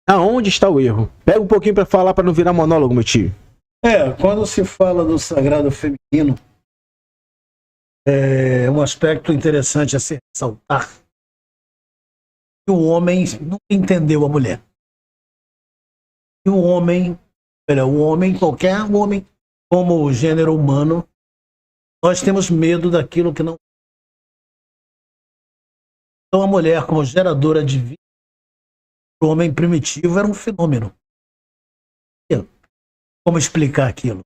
Aonde está o erro? Pega um pouquinho para falar, para não virar monólogo, meu tio. Quando se fala do sagrado feminino, é um aspecto interessante a se ressaltar que o homem nunca entendeu a mulher. E o homem, qualquer homem, como o gênero humano, nós temos medo daquilo que não. Então a mulher, como geradora de vida, o homem primitivo era um fenômeno. Como explicar aquilo?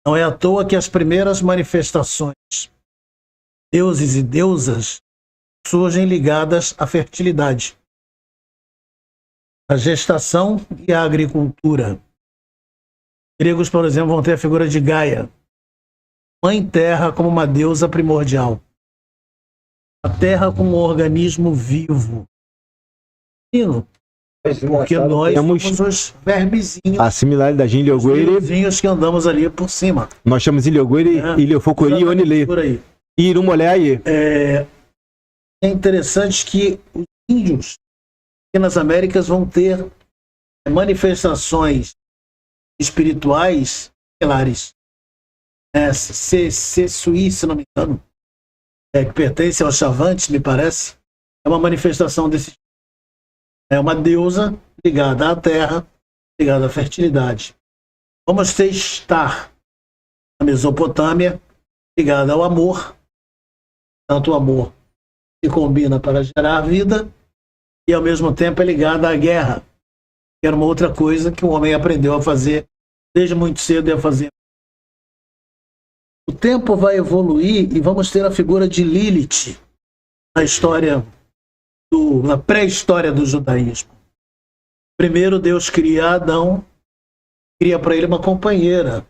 Não é à toa que as primeiras manifestações, deuses e deusas, surgem ligadas à fertilidade, à gestação e à agricultura. Os gregos, por exemplo, vão ter a figura de Gaia, Mãe Terra, como uma deusa primordial. A Terra como um organismo vivo. Porque nós somos os vermezinhos. A similaridade de Iliogueire. Os que andamos ali por cima. Nós chamamos Iliogueire, Iliofocori e Onilê. E Irumolhaie. É interessante que os índios aqui nas Américas vão ter manifestações espirituais similares. Sessuí, se não me engano, que pertence aos Chavantes, me parece, é uma manifestação desse tipo. É uma deusa ligada à terra, ligada à fertilidade. Vamos ter Estar, na Mesopotâmia, ligada ao amor, tanto o amor que combina para gerar vida, e ao mesmo tempo é ligada à guerra, que era uma outra coisa que o homem aprendeu a fazer desde muito cedo e a fazer. O tempo vai evoluir e vamos ter a figura de Lilith na história, na pré-história do judaísmo. Primeiro Deus cria Adão, cria para ele uma companheira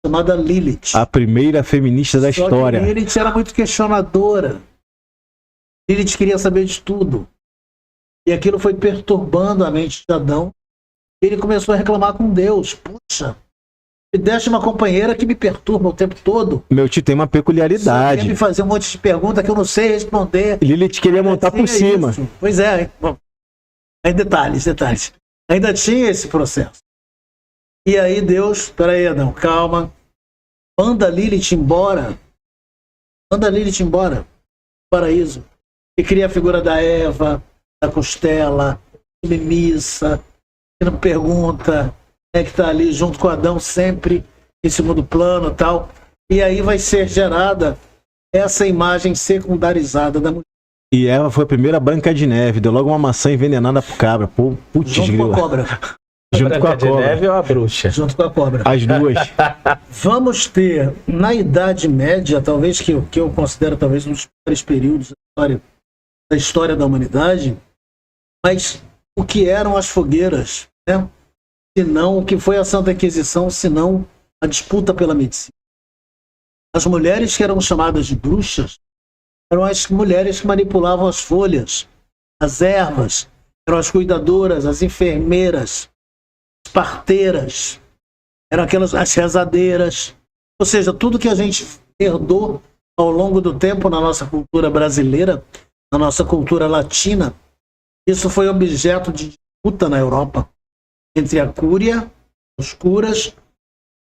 chamada Lilith. A primeira feminista da história. Lilith era muito questionadora. Lilith queria saber de tudo. E aquilo foi perturbando a mente de Adão. Ele começou a reclamar com Deus. Puxa, me deste uma companheira que me perturba o tempo todo. Meu tio tem uma peculiaridade. Você quer me fazer um monte de perguntas que eu não sei responder. Lilith queria montar por cima. Isso. Pois é. Bom, aí detalhes. Ainda tinha esse processo. E aí Deus, peraí, Adão, calma. Manda Lilith embora. Paraíso. E cria a figura da Eva, da costela, submissa, que não pergunta, que está ali junto com Adão sempre em segundo plano e tal. E aí vai ser gerada essa imagem secundarizada da mulher. E Eva foi a primeira Branca de Neve, deu logo uma maçã envenenada pro cabra. Putz, junto com a cobra. Junto com a cobra. Neve ou a bruxa? Junto com a cobra. As duas. Vamos ter, na Idade Média, talvez que eu considero talvez um dos piores períodos da história da humanidade, mas o que eram as fogueiras, né? Se não o que foi a Santa Inquisição, se não a disputa pela medicina. As mulheres que eram chamadas de bruxas eram as mulheres que manipulavam as folhas, as ervas, eram as cuidadoras, as enfermeiras, as parteiras, eram as rezadeiras, ou seja, tudo que a gente herdou ao longo do tempo na nossa cultura brasileira, na nossa cultura latina, isso foi objeto de disputa na Europa entre a cúria, os curas,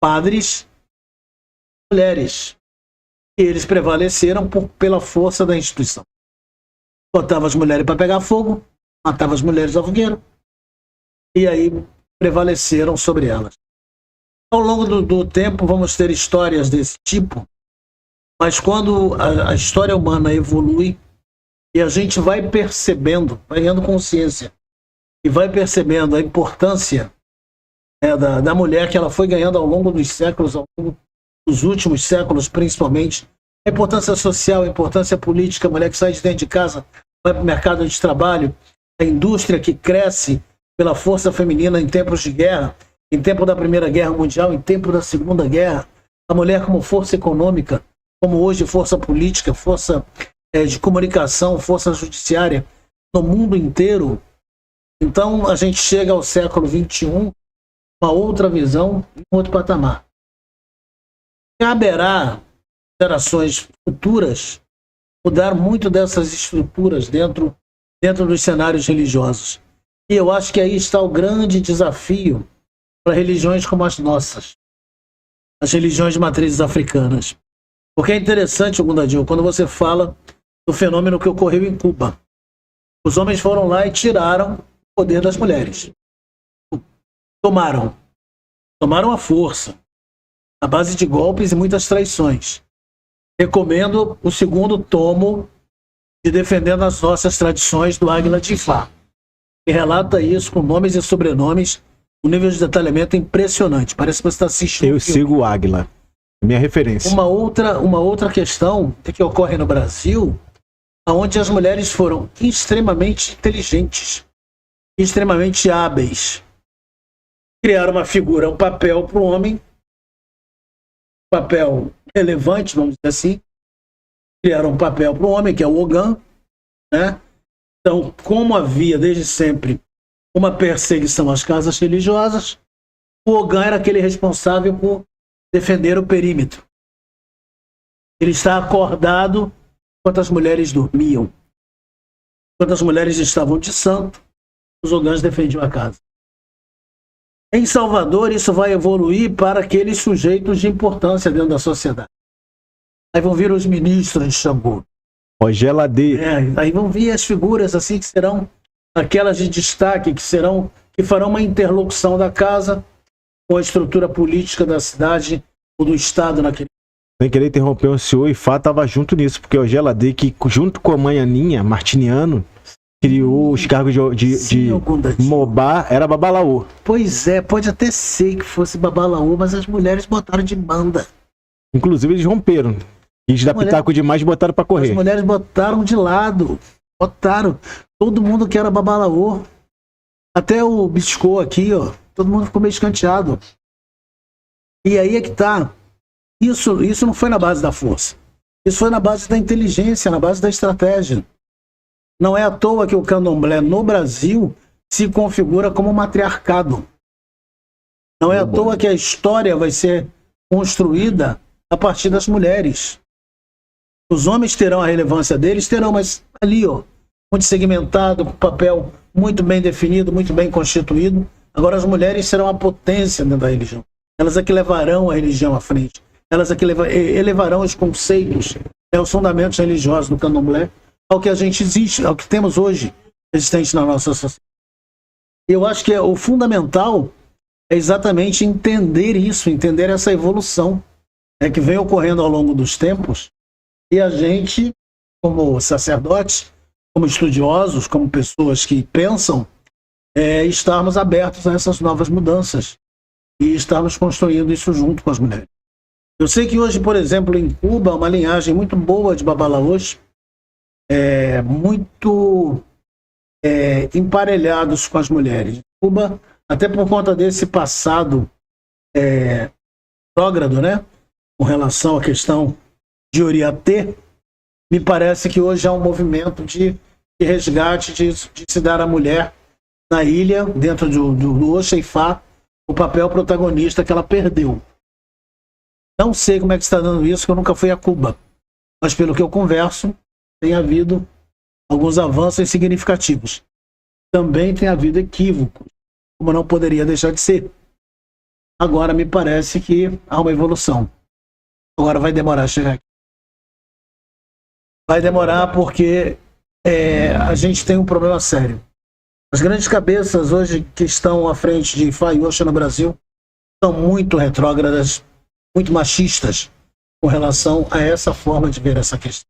padres, mulheres. E eles prevaleceram pela força da instituição. Botava as mulheres para pegar fogo, matava as mulheres ao fogueiro, e aí prevaleceram sobre elas. Ao longo do tempo vamos ter histórias desse tipo, mas quando a história humana evolui e a gente vai percebendo, vai ganhando consciência e vai percebendo a importância da mulher que ela foi ganhando ao longo dos séculos, ao longo dos últimos séculos principalmente, a importância social, a importância política, a mulher que sai de dentro de casa, vai para o mercado de trabalho, a indústria que cresce pela força feminina em tempos de guerra, em tempo da Primeira Guerra Mundial, em tempo da Segunda Guerra, a mulher como força econômica, como hoje força política, força de comunicação, força judiciária, no mundo inteiro. Então a gente chega ao século XXI, uma outra visão, um outro patamar. Caberá gerações futuras mudar muito dessas estruturas dentro dos cenários religiosos. E eu acho que aí está o grande desafio para religiões como as nossas, as religiões de matrizes africanas. Porque é interessante, Gundadil, quando você fala do fenômeno que ocorreu em Cuba. Os homens foram lá e tiraram o poder das mulheres. Tomaram a força, à base de golpes e muitas traições. Recomendo o segundo tomo de Defendendo as Nossas Tradições, do Águila de Ifá, que relata isso com nomes e sobrenomes, um nível de detalhamento impressionante. Parece que você está assistindo. Eu sigo o Águila, minha referência. Uma outra questão que ocorre no Brasil, onde as mulheres foram extremamente inteligentes, extremamente hábeis. Criaram uma figura, um papel para o homem, papel relevante, vamos dizer assim. Criaram um papel para o homem, que é o Ogã, né? Então, como havia desde sempre uma perseguição às casas religiosas, o Ogã era aquele responsável por defender o perímetro. Ele está acordado enquanto as mulheres dormiam. Enquanto as mulheres estavam de santo, os Ogãs defendiam a casa. Em Salvador, isso vai evoluir para aqueles sujeitos de importância dentro da sociedade. Aí vão vir os ministros de Xangô. Ogela D. Aí vão vir as figuras assim que serão aquelas de destaque, que farão uma interlocução da casa com a estrutura política da cidade ou do estado naquele. Sem querer interromper o senhor, Ifá estava junto nisso, porque o Ogela D, que junto com a mãe Aninha, Martiniano, criou os cargos de Mobá, era Babalaô. Pois é, pode até ser que fosse Babalaô, mas as mulheres botaram de banda. Inclusive eles romperam. Quis dar pitaco demais e botaram pra correr. As mulheres botaram de lado. Botaram. Todo mundo que era Babalaô. Até o Biscô aqui, ó. Todo mundo ficou meio escanteado. E aí é que tá. Isso não foi na base da força. Isso foi na base da inteligência, na base da estratégia. Não é à toa que o candomblé no Brasil se configura como um matriarcado. Não é à toa que a história vai ser construída a partir das mulheres. Os homens terão a relevância deles, terão, mas ali, ó, muito segmentado, com papel muito bem definido, muito bem constituído. Agora as mulheres serão a potência dentro da religião. Elas é que levarão a religião à frente. Elas é que elevarão os conceitos, os fundamentos religiosos do candomblé ao que a gente existe, ao que temos hoje existente na nossa sociedade. Eu acho que o fundamental é exatamente entender isso, entender essa evolução que vem ocorrendo ao longo dos tempos, e a gente, como sacerdotes, como estudiosos, como pessoas que pensam, estarmos abertos a essas novas mudanças e estarmos construindo isso junto com as mulheres. Eu sei que hoje, por exemplo, em Cuba, uma linhagem muito boa de babalaôs, muito emparelhados com as mulheres. Cuba, até por conta desse passado retrógrado, né, com relação à questão de Oriatê, me parece que hoje há um movimento de resgate, de se dar à mulher na ilha, dentro do Oxeifá, o papel protagonista que ela perdeu. Não sei como é que está dando isso, que eu nunca fui a Cuba, mas pelo que eu converso, tem havido alguns avanços significativos. Também tem havido equívocos, como não poderia deixar de ser. Agora me parece que há uma evolução. Agora vai demorar a chegar aqui. Vai demorar porque a gente tem um problema sério. As grandes cabeças hoje que estão à frente de Ifá e Oxa no Brasil são muito retrógradas, muito machistas com relação a essa forma de ver essa questão.